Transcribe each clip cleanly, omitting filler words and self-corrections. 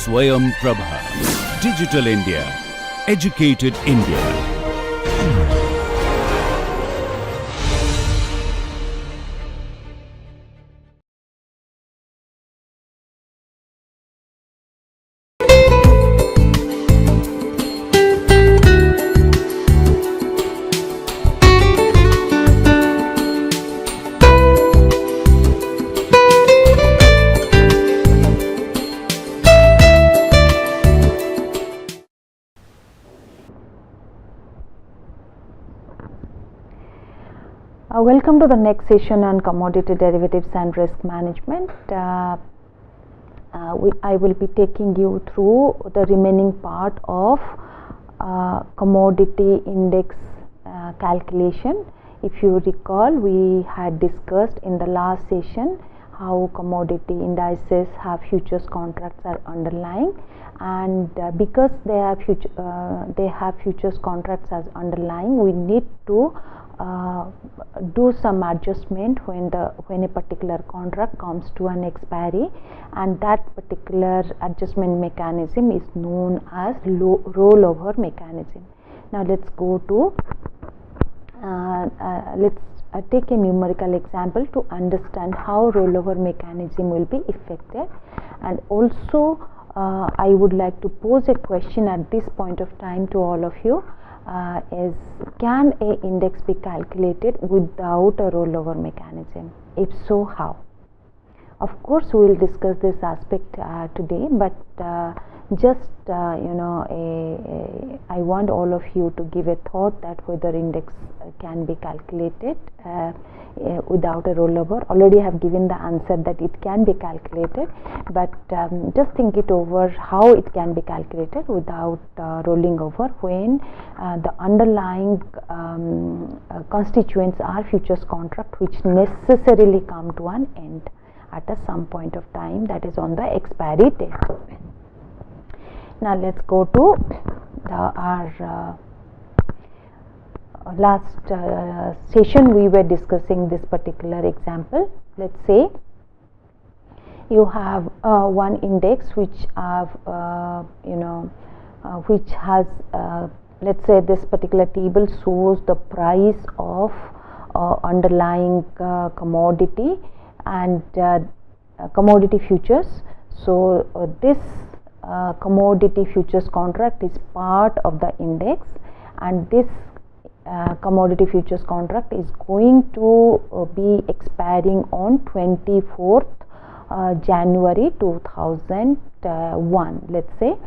Swayam Prabha. Digital India. Educated India. Welcome to the next session on commodity derivatives and risk management. I will be taking you through the remaining part of commodity index calculation. If you recall, we had discussed in the last session how commodity indices have futures contracts are underlying, and because they have futures contracts as underlying, we need to do some adjustment when a particular contract comes to an expiry, and that particular adjustment mechanism is known as rollover mechanism. Now let's go to let's take a numerical example to understand how rollover mechanism will be effected. And also I would like to pose a question at this point of time to all of you. Is can a index be calculated without a rollover mechanism? If so, how? Of course, we will discuss this aspect today, but just I want all of you to give a thought that whether index can be calculated without a rollover. Already I have given the answer that it can be calculated, but just think it over how it can be calculated without rolling over when the underlying constituents are futures contract which necessarily come to an end at some point of time, that is on the expiry date. Now let's go to our last session. We were discussing this particular example. Let's say you have one index which have which has let's say this particular table shows the price of underlying commodity and commodity futures. So this commodity futures contract is part of the index, and this commodity futures contract is going to be expiring on 24th January 2001, let's say.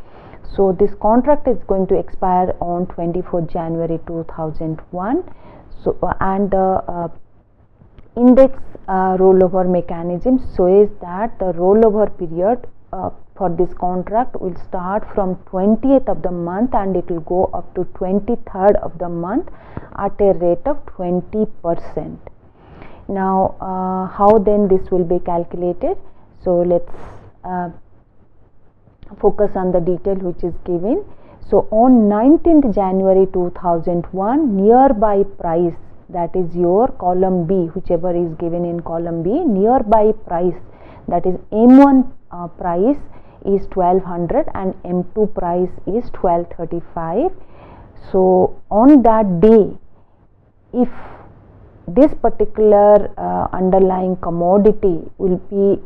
So this contract is going to expire on 24th January 2001. So and the index rollover mechanism says that the rollover period for this contract will start from 20th of the month and it will go up to 23rd of the month at a rate of 20%. Now how then this will be calculated? So let's focus on the detail which is given. So on 19th January 2001, nearby price, that is your column B, whichever is given in column B, nearby price, that is M1 price is 1200 and M2 price is 1235. So on that day, if this particular underlying commodity will be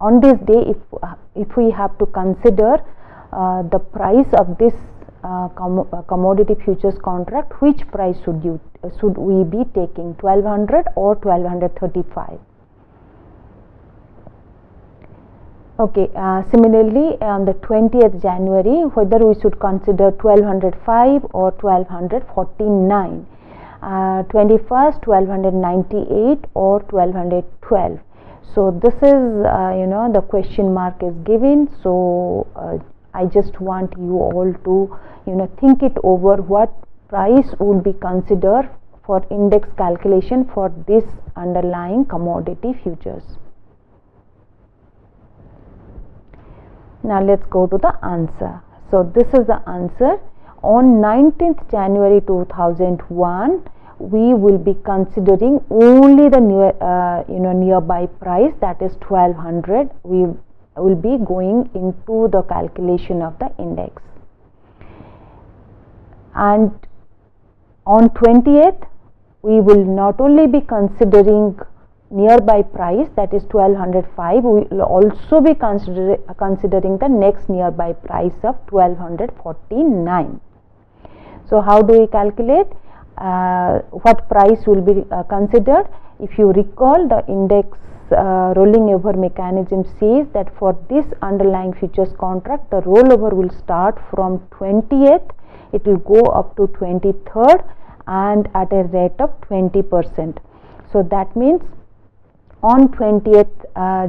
on this day, if we have to consider the price of this commodity futures contract, which price should we be taking, 1200 or 1235? Okay, similarly on the 20th January, whether we should consider 1205 or 1249, 21st 1298 or 1212. So this is the question mark is given. So I just want you all to think it over, what price would be considered for index calculation for this underlying commodity futures. Now let's go to the answer. So this is the answer. On 19th January 2001, we will be considering only the nearby price, that is 1200. We will be going into the calculation of the index. And on 20th, we will not only be considering nearby price, that is 1205, we will also be considering the next nearby price of 1249. So how do we calculate? What price will be considered? If you recall, the index rolling over mechanism says that for this underlying futures contract, the rollover will start from 20th, it will go up to 23rd and at a rate of 20%. So that means on 20th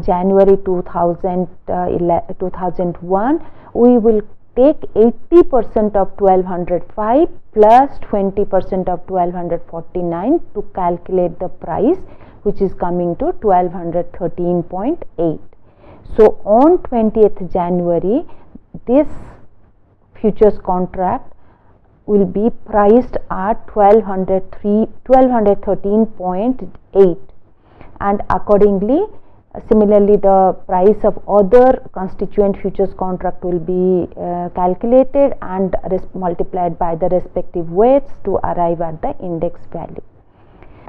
January 2001, we will take 80% of 1205 plus 20% of 1249 to calculate the price, which is coming to 1213.8. So on 20th January, this futures contract will be priced at 1213.8, and accordingly, similarly, the price of other constituent futures contract will be calculated and multiplied by the respective weights to arrive at the index value.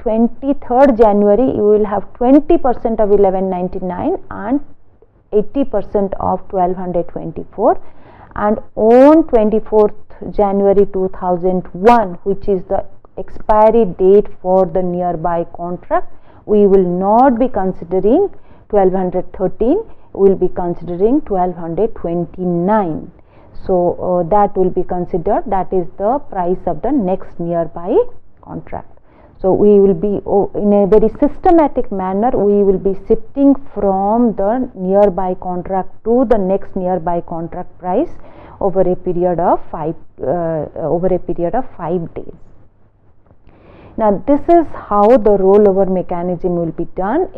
23rd January, you will have 20% of 1199 and 80% of 1224, and on 24th January 2001, which is the expiry date for the nearby contract, we will not be considering 1213, we will be considering 1229. So that will be considered, that is the price of the next nearby contract. So we will be, in a very systematic manner, we will be shifting from the nearby contract to the next nearby contract price over a period of 5 days. Now this is how the rollover mechanism will be done.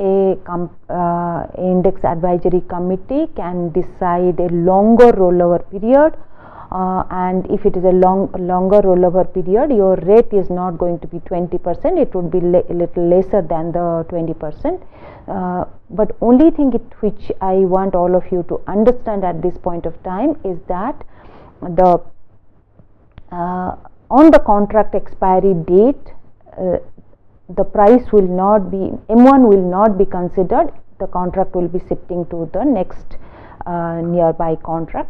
Index advisory committee can decide a longer rollover period, and if it is a longer rollover period, your rate is not going to be 20%, it would be a little lesser than the 20%. But only thing which I want all of you to understand at this point of time is that the on the contract expiry date, the price will not be, M1 will not be considered, the contract will be shifting to the next nearby contract.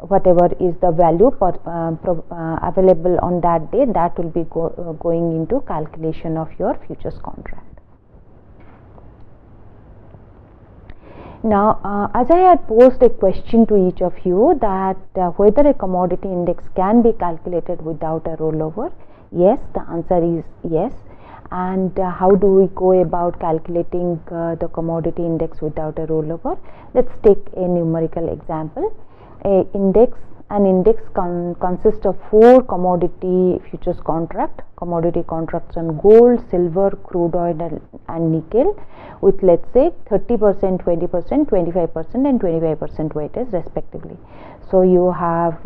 Whatever is the value available on that day, that will be going into calculation of your futures contract. Now, as I had posed a question to each of you that whether a commodity index can be calculated without a rollover, yes, the answer is yes. And how do we go about calculating the commodity index without a rollover? Let's take a numerical example. An index consists of 4 commodity futures commodity contracts on gold, silver, crude oil and nickel, with let's say 30%, 20%, 25% and 25% weightage respectively. So you have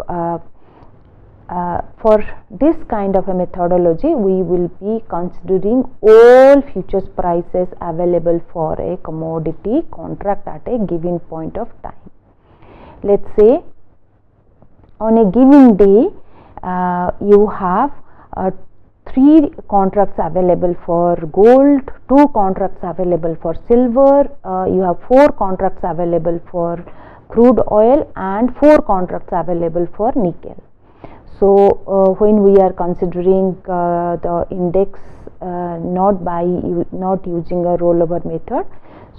for this kind of a methodology, we will be considering all futures prices available for a commodity contract at a given point of time. Let's say on a given day, you have 3 contracts available for gold, 2 contracts available for silver, you have 4 contracts available for crude oil and 4 contracts available for nickel. So when we are considering the index not using a rollover method,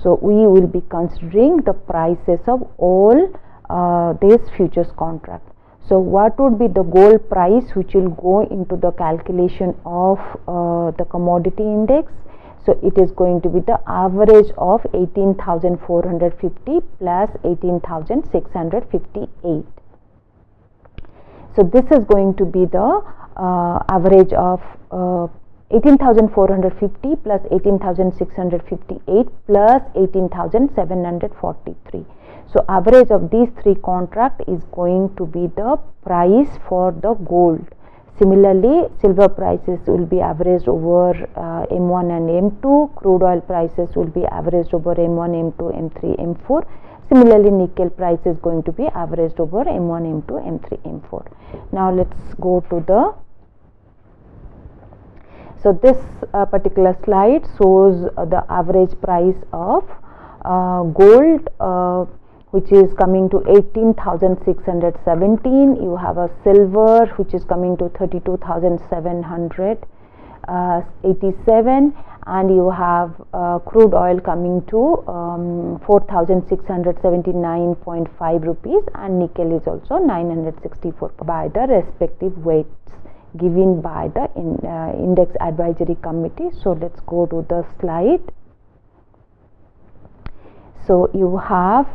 so we will be considering the prices of all these futures contracts. So what would be the gold price which will go into the calculation of the commodity index? So it is going to be the average of 18,450 plus 18,658. So this is going to be the average of 18,450 plus 18,658 plus 18,743. So average of these 3 contracts is going to be the price for the gold. Similarly, silver prices will be averaged over M1 and M2. Crude oil prices will be averaged over M1, M2, M3, M4. Similarly, nickel price is going to be averaged over M1, M2, M3, M4. Now let's go to the, so this particular slide shows the average price of gold, which is coming to 18,617. You have a silver which is coming to 32,787, and you have crude oil coming to 4,679.5 rupees, and nickel is also 964 by the respective weights given by the index advisory committee. So let's go to the slide. So you have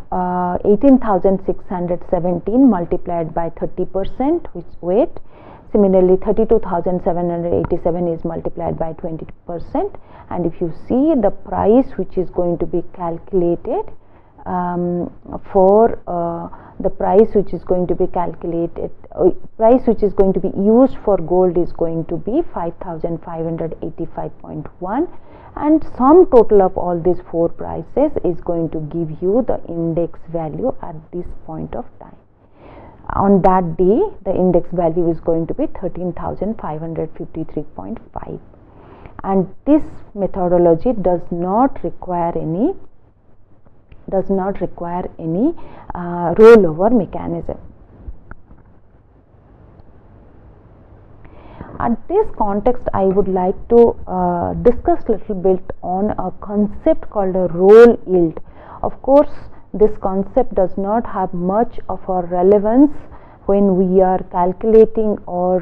18,617 multiplied by 30%, which weight. Similarly, 32,787 is multiplied by 20%, and if you see the price which is going to be calculated the price which is going to be calculated, price which is going to be used for gold is going to be 5,585.1, and sum total of all these four prices is going to give you the index value at this point of time. On that day, the index value is going to be 13,553.5, and this methodology does not require any rollover mechanism. At this context, I would like to discuss a little bit on a concept called a roll yield. Of course, this concept does not have much of a relevance when we are calculating or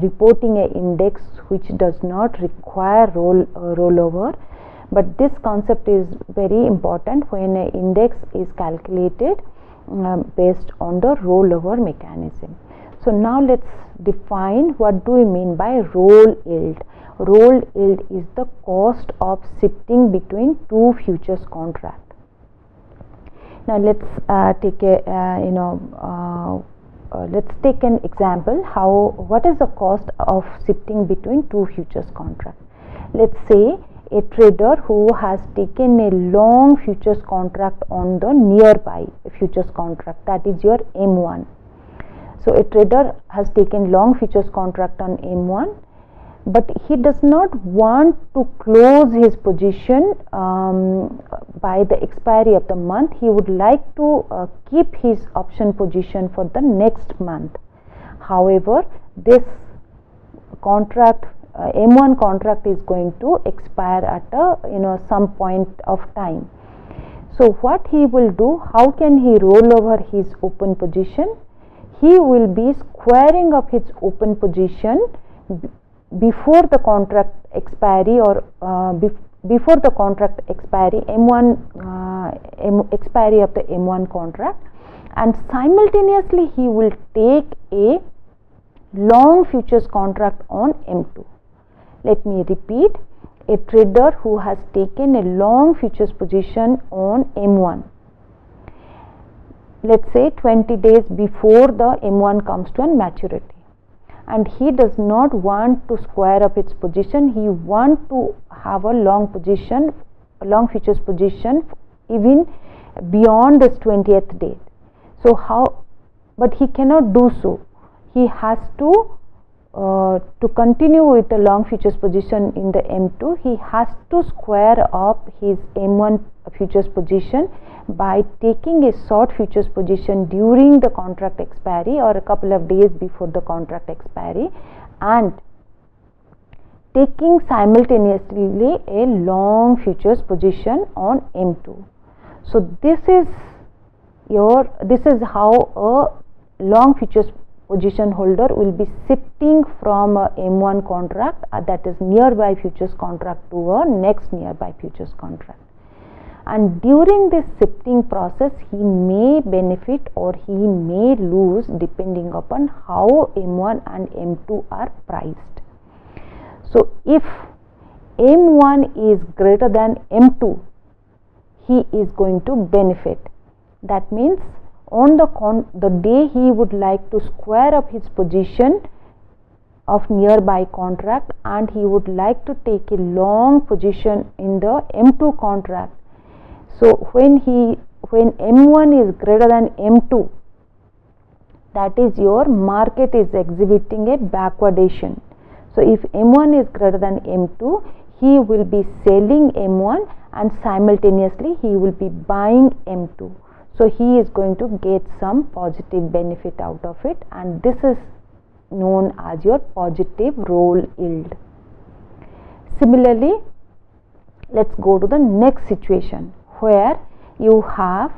reporting an index which does not require rollover. But this concept is very important when an index is calculated based on the rollover mechanism. So now let's define what do we mean by roll yield. Roll yield is the cost of shifting between two futures contracts. Now let's take an example. What is the cost of shifting between two futures contracts? Let's say a trader who has taken a long futures contract on the nearby futures contract, that is your M1. So a trader has taken long futures contract on M1, but he does not want to close his position by the expiry of the month. He would like to keep his option position for the next month. However, this contract M1 contract is going to expire at some point of time. So what he will do, how can he roll over his open position? He will be squaring up his open position before the contract expiry or before the contract expiry, expiry of the M1 contract, and simultaneously he will take a long futures contract on M2. Let me repeat, a trader who has taken a long futures position on M1, let's say 20 days before the M1 comes to a maturity, and he does not want to square up its position. He wants to have a long futures position even beyond this 20th date. So but he cannot do so. He has to continue with the long futures position in the M2, he has to square up his M1 futures position by taking a short futures position during the contract expiry or a couple of days before the contract expiry, and taking simultaneously a long futures position on M2. So this is how a long futures position holder will be shifting from a M1 contract that is nearby futures contract to a next nearby futures contract. And during this shifting process, he may benefit or he may lose depending upon how M1 and M2 are priced. So if M1 is greater than M2, he is going to benefit. That means on the day he would like to square up his position of nearby contract and he would like to take a long position in the M2 contract. So when M1 is greater than M2, that is your market is exhibiting a backwardation. So if M1 is greater than M2, he will be selling M1 and simultaneously he will be buying M2. So he is going to get some positive benefit out of it, and this is known as your positive roll yield. Similarly, let's go to the next situation where you have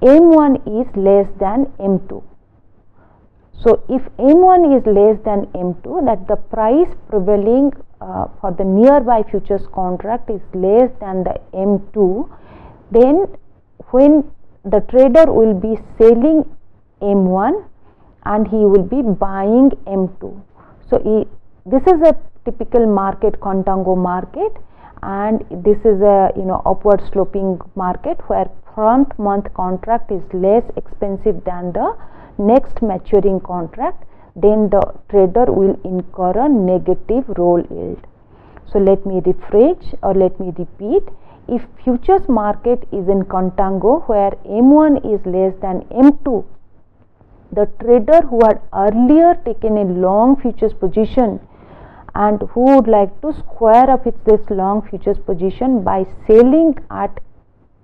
M1 is less than M2. So if M1 is less than M2, that the price prevailing for the nearby futures contract is less than the M2, then when the trader will be selling M1 and he will be buying M2. So this is a typical market, contango market, and this is a upward sloping market where front month contract is less expensive than the next maturing contract, then the trader will incur a negative roll yield. So let me rephrase or let me repeat. If futures market is in contango where M1 is less than M2, the trader who had earlier taken a long futures position and who would like to square up this long futures position by selling at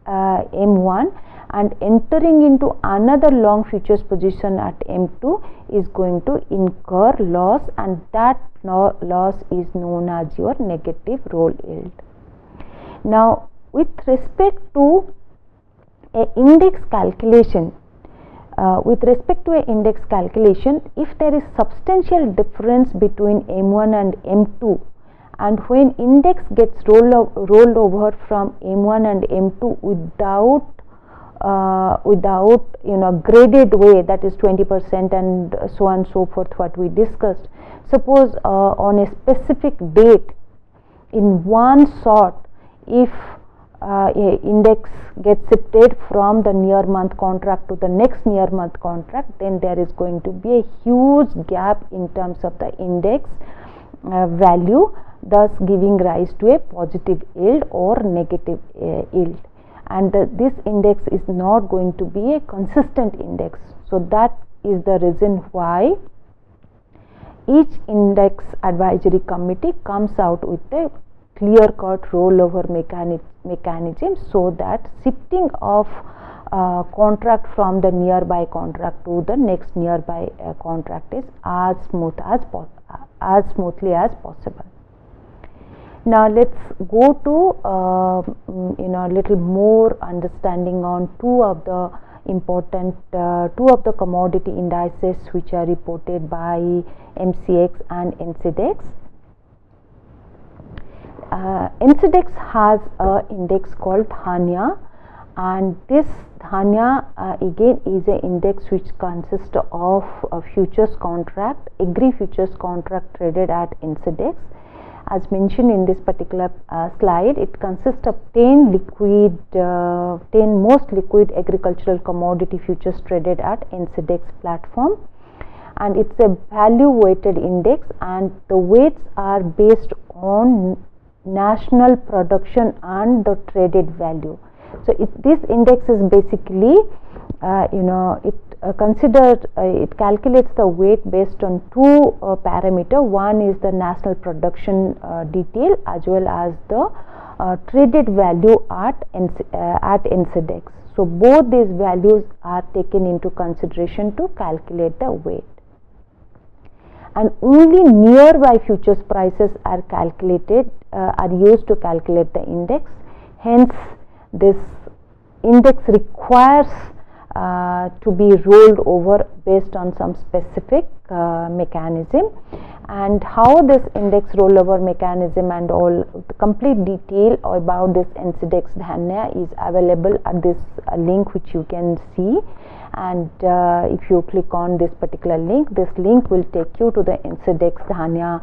M1 and entering into another long futures position at M2 is going to incur loss, and that loss is known as your negative roll yield. Now, with respect to a index calculation, if there is substantial difference between M1 and M2, and when index gets rolled over from M1 and M2 without graded way, that is 20% and so on and so forth, what we discussed. Suppose on a specific date in one sort, if a index gets shifted from the near month contract to the next near month contract, then there is going to be a huge gap in terms of the index value, thus giving rise to a positive yield or negative yield. And this index is not going to be a consistent index. So that is the reason why each index advisory committee comes out with a clear-cut rollover mechanism, so that shifting of contract from the nearby contract to the next nearby contract is as smoothly as possible. Now let's go to little more understanding on two of the commodity indices which are reported by MCX and NCDEX. NCDEX has an index called Dhanya, and this Dhanya again is an index which consists of a futures contract, agri futures contract traded at NCDEX. As mentioned in this particular slide, it consists of 10 most liquid agricultural commodity futures traded at NCDEX platform, and it's a value weighted index, and the weights are based on national production and the traded value. So this index is basically it calculates the weight based on two parameters. One is the national production detail as well as the traded value at NCDEX. So both these values are taken into consideration to calculate the weight, and only nearby futures prices are used to calculate the index. Hence this index requires to be rolled over based on some specific mechanism, and how this index rollover mechanism and all the complete detail about this NCDEX Dhanya is available at this link which you can see, and if you click on this particular link, this link will take you to the NCDEX Dhanya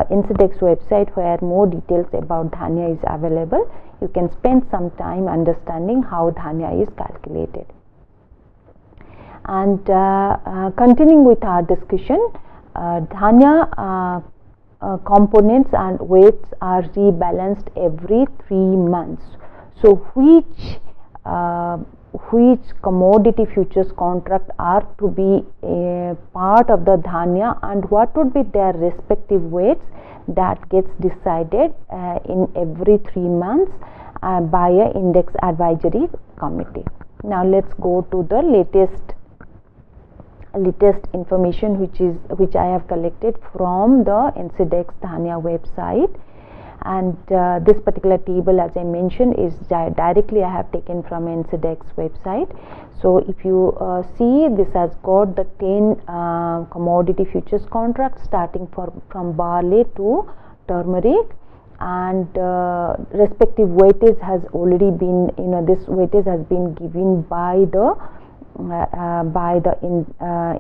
NCDEX website where more details about Dhanya is available. You can spend some time understanding how Dhanya is calculated. And continuing with our discussion, Dhanya components and weights are rebalanced every 3 months. So which commodity futures contract are to be a part of the dhanya and what would be their respective weights, that gets decided in every 3 months by a index advisory committee. Now let's go to the latest information which I have collected from the NCDEX Dhanya website, and this particular table, as I mentioned, is directly I have taken from NCDEX website. So if you see, this has got the 10 commodity futures contracts starting from barley to turmeric, and respective weightage has already been, this weightage has been given by the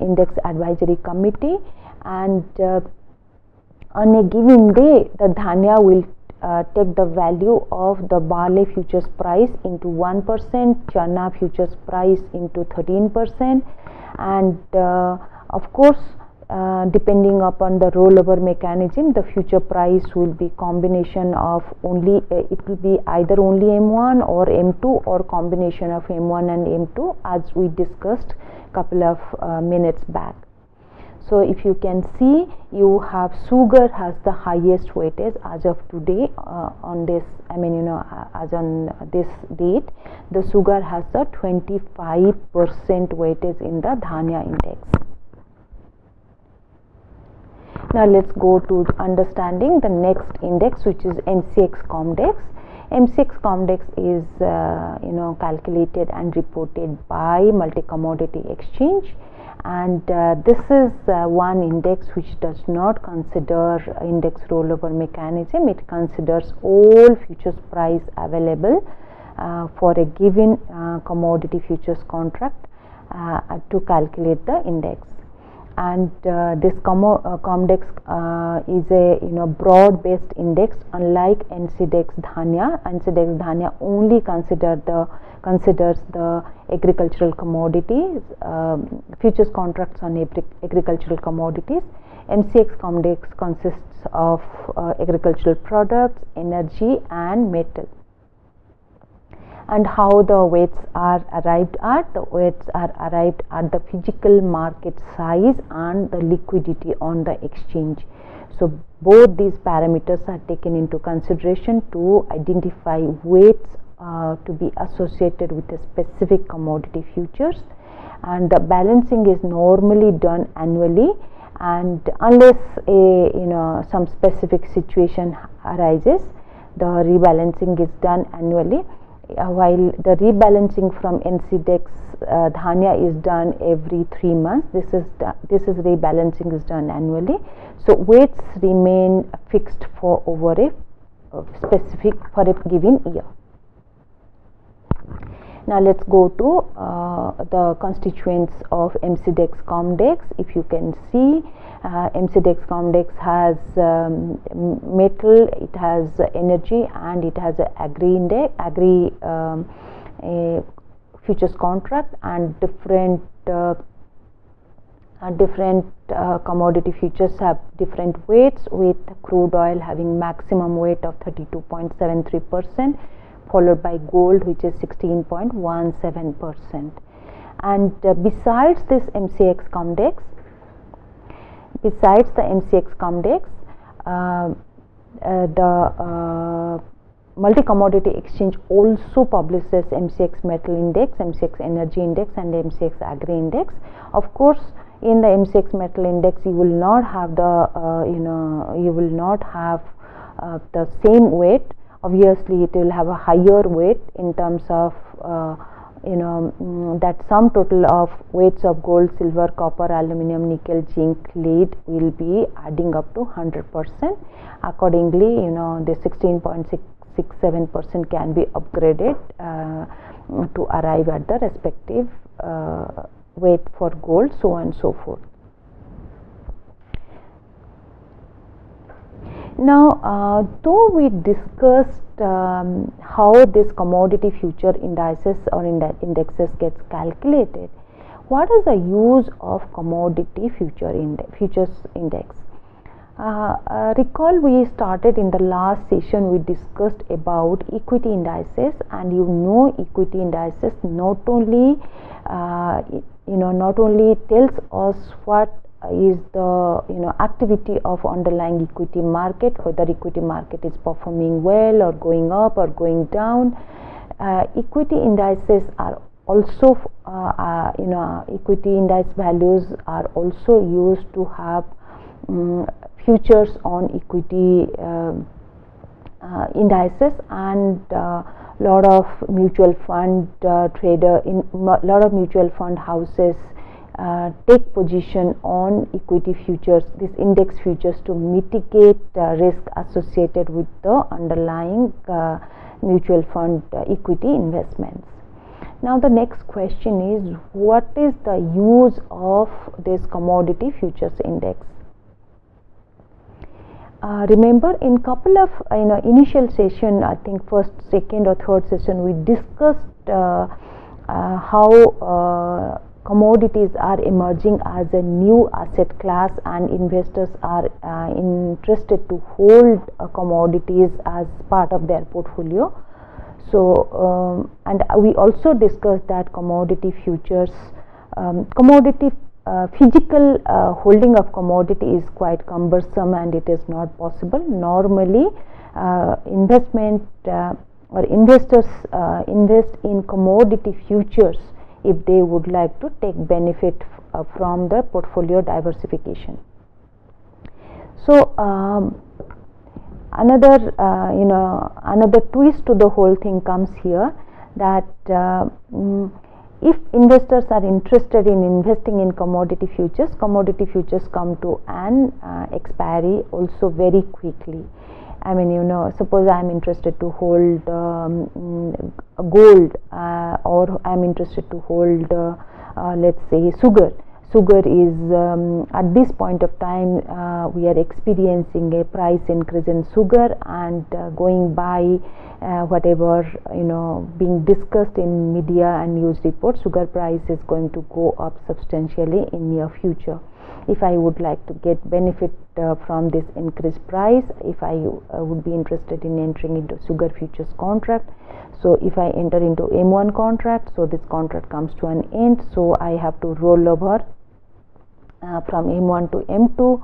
index advisory committee, and on a given day the dhanya will take the value of the barley futures price into 1%, chana futures price into 13%, and of course depending upon the rollover mechanism, the future price will be combination of only it will be either only M1 or M2 or combination of M1 and M2, as we discussed couple of minutes back. So if you can see, you have sugar has the highest weightage as of today on this, as on this date, the sugar has the 25% weightage in the dhanya index. Now let's go to understanding the next index, which is MCX Comdex. MCX Comdex is calculated and reported by Multi Commodity Exchange, and this is one index which does not consider index rollover mechanism. It considers all futures price available for a given commodity futures contract to calculate the index. And this Comdex is a broad based index, unlike NCDEX Dhanya. NCDEX Dhanya only considers the agricultural commodities, futures contracts on agricultural commodities. MCX Comdex consists of agricultural products, energy and metal. And how the weights are arrived at? The weights are arrived at the physical market size and the liquidity on the exchange. So both these parameters are taken into consideration to identify weights to be associated with a specific commodity futures, and the balancing is normally done annually, and unless some specific situation arises, the rebalancing is done annually. While the rebalancing from NCDEX Dhanya is done every 3 months, this is rebalancing is done annually. So weights remain fixed for over a specific for a given year. Now let's go to the constituents of MCDEX Comdex. If you can see, MCDEX Comdex has metal, it has energy, and it has a agri futures contract, and different commodity futures have different weights, with crude oil having maximum weight of 32.73%, followed by gold, which is 16.17%. And besides this MCX Comdex, besides the MCX Comdex, the Multi Commodity Exchange also publishes MCX Metal Index, MCX Energy Index, and MCX Agri Index. Of course, in the MCX Metal Index, you will not have the the same weight. Obviously, it will have a higher weight in terms of that sum total of weights of gold, silver, copper, aluminum, nickel, zinc, lead will be adding up to 100%. Accordingly, the 16.67% can be upgraded to arrive at the respective weight for gold, so on and so forth. Now, though we discussed how this commodity future indices or indexes gets calculated, What is the use of commodity futures index? Recall we started in the last session, we discussed about equity indices, and equity indices not only tells us what is the activity of underlying equity market, whether equity market is performing well or going up or going down. Equity indices are also equity index values are also used to have futures on equity indices, and lot of mutual fund mutual fund houses take position on equity futures, this index futures, to mitigate risk associated with the underlying mutual fund equity investments. Now the next question is, what is the use of this commodity futures index? Remember, in couple of initial session, I think first, second or third session, we discussed how commodities are emerging as a new asset class, and investors are interested to hold commodities as part of their portfolio. So and we also discussed that commodity futures, physical holding of commodity is quite cumbersome and it is not possible. Normally investors invest in commodity futures if they would like to take benefit from the portfolio diversification. So another twist to the whole thing comes here, that if investors are interested in investing in commodity futures come to an expiry also very quickly. I mean, suppose I am interested to hold gold, or I am interested to hold let's say sugar. Sugar is at this point of time we are experiencing a price increase in sugar, and going by whatever being discussed in media and news reports, sugar price is going to go up substantially in near future. If I would like to get benefit from this increased price, if I would be interested in entering into sugar futures contract, so if I enter into M1 contract, so this contract comes to an end, so I have to roll over from M1 to M2,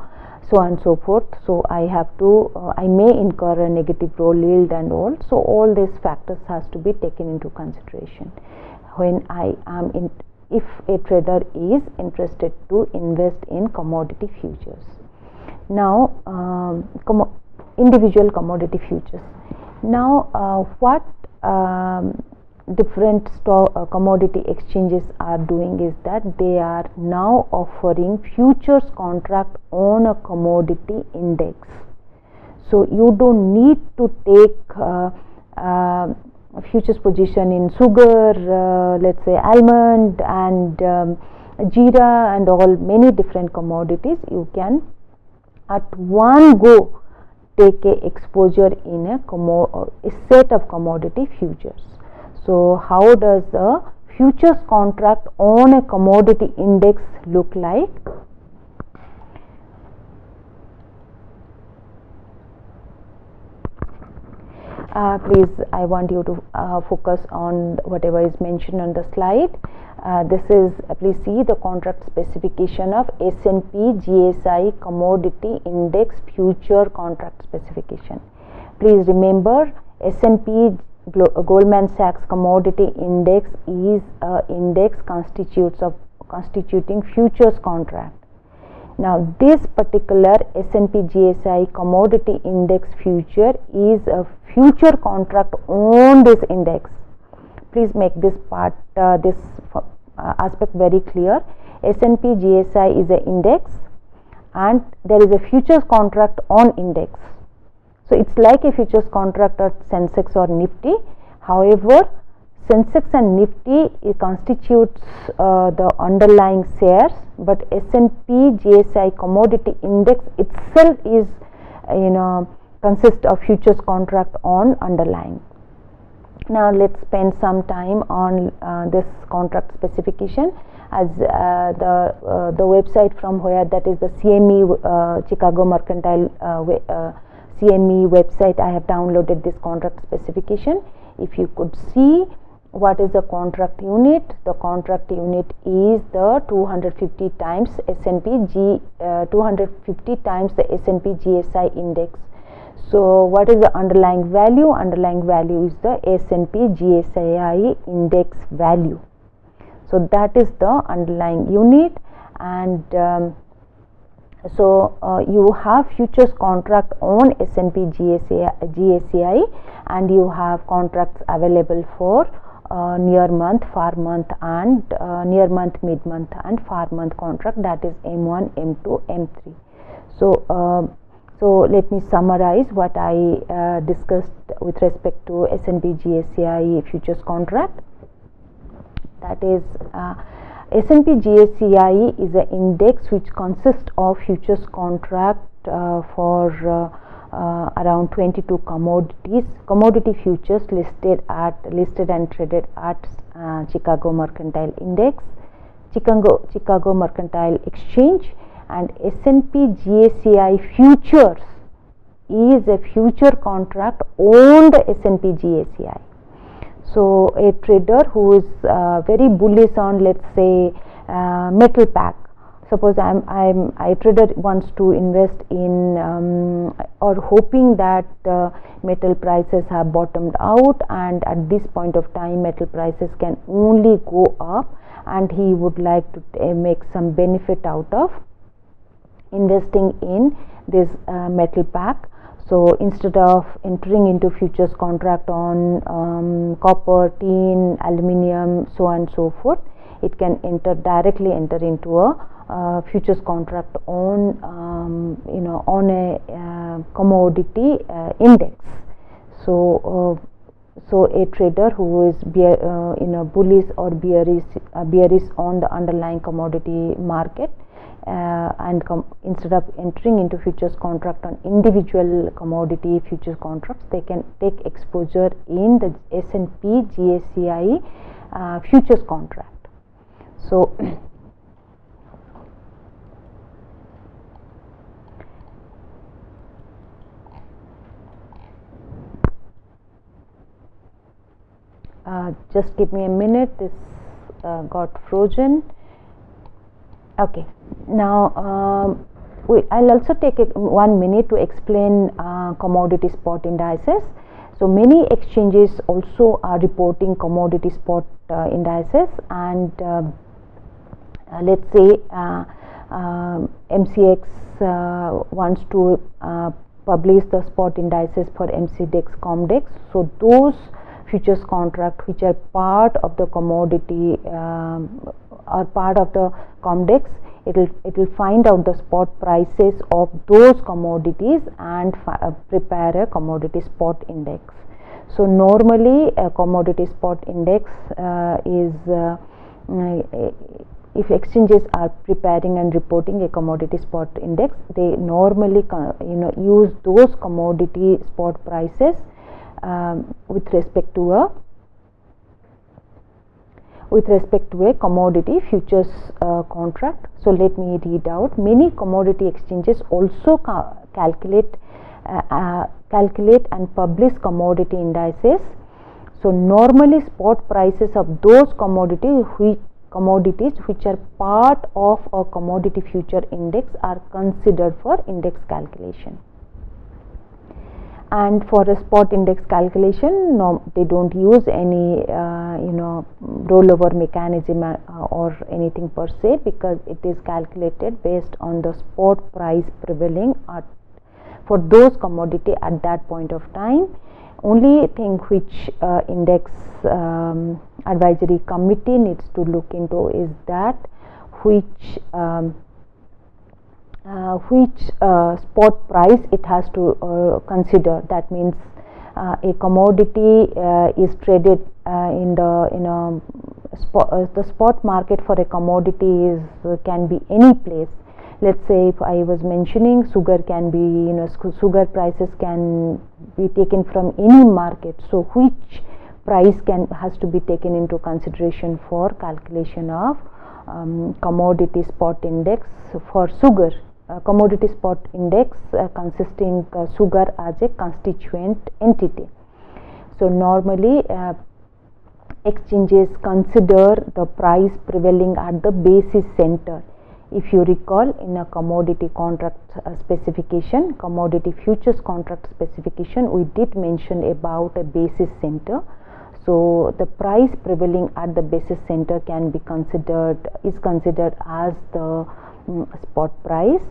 so on and so forth. So I have to I may incur a negative roll yield and all. So all these factors has to be taken into consideration when I am if a trader is interested to invest in commodity futures. Now individual commodity futures. Now what different commodity exchanges are doing is that they are now offering futures contract on a commodity index. So you don't need to take futures position in sugar, let's say almond and jeera and all many different commodities. You can at one go take a exposure in a set of commodity futures. So how does the futures contract on a commodity index look like? Please, I want you to focus on whatever is mentioned on the slide. This is, please see the contract specification of S&P GSI Commodity Index Future Contract Specification. Please remember, S&P Goldman Sachs Commodity Index is an index constituting futures contract. Now this particular S&P GSI Commodity Index future is a future contract on this index. Please make this part this aspect very clear. S&P GSI is an index and there is a futures contract on index. So it's like a futures contract at Sensex or Nifty. However, Sensex and Nifty constitutes the underlying shares, but S&P GSI Commodity Index itself is consists of futures contract on underlying. Now let's spend some time on this contract specification. as the website from where, that is the CME Chicago Mercantile CME website, I have downloaded this contract specification. If you could see what is the contract unit, the contract unit is the 250 times S&P 250 times the S&P GSI index. So what is the underlying value? Underlying value is the S&P GSI index value. So that is the underlying unit. And you have futures contract on S&P GSI, and you have contracts available for near month, far month, and near month, mid month, and far month contract, that is M1, M2, M3. So let me summarize what I discussed with respect to S&P GSI futures contract. That is, S&P GSI is an index which consists of futures contract for around 22 commodity futures listed and traded at Chicago Mercantile Index, Chicago Mercantile Exchange. And S&P GSI futures is a future contract on the S&P GSI. So a trader who is very bullish on, let's say, metal pack. Suppose I trader wants to invest in or hoping that metal prices have bottomed out, and at this point of time metal prices can only go up, and he would like to make some benefit out of investing in this metal pack. So instead of entering into futures contract on copper, tin, aluminium, so on and so forth, it can directly enter into a futures contract on on a commodity index. So a trader who is bullish or bearish on the underlying commodity market, and instead of entering into futures contract on individual commodity futures contracts, they can take exposure in the S&P GSI futures contract. So just give me a minute, this got frozen. Okay, now I'll also take 1 minute to explain commodity spot indices. So many exchanges also are reporting commodity spot indices, and let's say MCX wants to publish the spot indices for MCDEX, COMDEX. So those futures contract which are part of the commodity or part of the COMDEX, it will find out the spot prices of those commodities and prepare a commodity spot index. So normally a commodity spot index is if exchanges are preparing and reporting a commodity spot index, they normally use those commodity spot prices with respect to a commodity futures contract. So let me read out. Many commodity exchanges also calculate and publish commodity indices. So normally spot prices of those commodities which are part of a commodity future index are considered for index calculation. And for a spot index calculation, they don't use any rollover mechanism or anything per se, because it is calculated based on the spot price prevailing for those commodity at that point of time. Only thing which index advisory committee needs to look into is that which spot price it has to consider. That means a commodity is traded in the spot market for a commodity can be any place. Let's say if I was mentioning sugar can be, sugar prices can be taken from any market. So which price has to be taken into consideration for calculation of commodity spot index for sugar. Commodity spot index consisting sugar as a constituent entity. So normally exchanges consider the price prevailing at the basis center. If you recall, in a commodity contract specification, commodity futures contract specification, we did mention about a basis center. So the price prevailing at the basis center is considered as the spot price,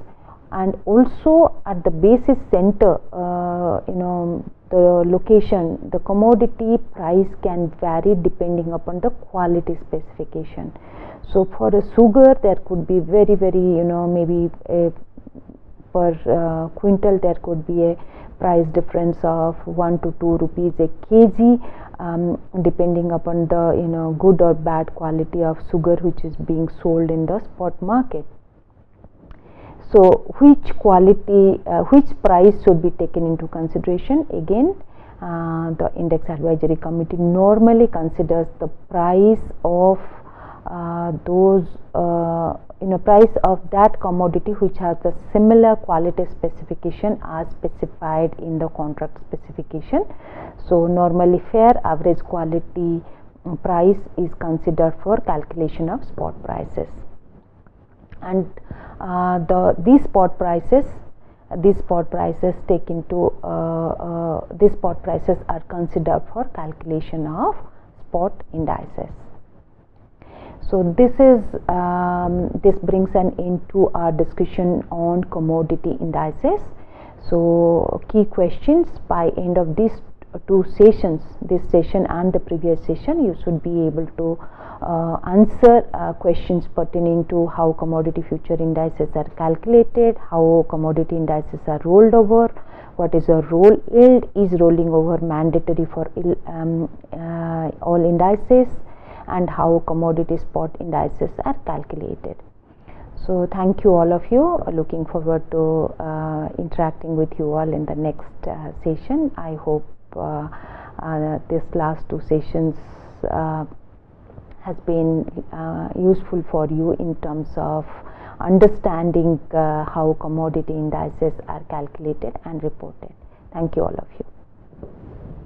and also at the basis center, the location, the commodity price can vary depending upon the quality specification. So for a sugar, there could be very maybe per quintal there could be a price difference of 1 to 2 rupees a kg, depending upon the good or bad quality of sugar which is being sold in the spot market. So which price should be taken into consideration? Again, the Index Advisory Committee normally considers the price of price of that commodity which has the similar quality specification as specified in the contract specification. So normally fair average quality price is considered for calculation of spot prices, and these spot prices are considered for calculation of spot indices. So this brings an end to our discussion on commodity indices. So key questions by end of these two sessions, this session and the previous session, you should be able to answer questions pertaining to how commodity future indices are calculated, how commodity indices are rolled over, what is a roll yield, is rolling over mandatory for all indices, and how commodity spot indices are calculated. So thank you all of you. Looking forward to interacting with you all in the next session. I hope this last two sessions has been useful for you in terms of understanding how commodity indices are calculated and reported. Thank you all of you.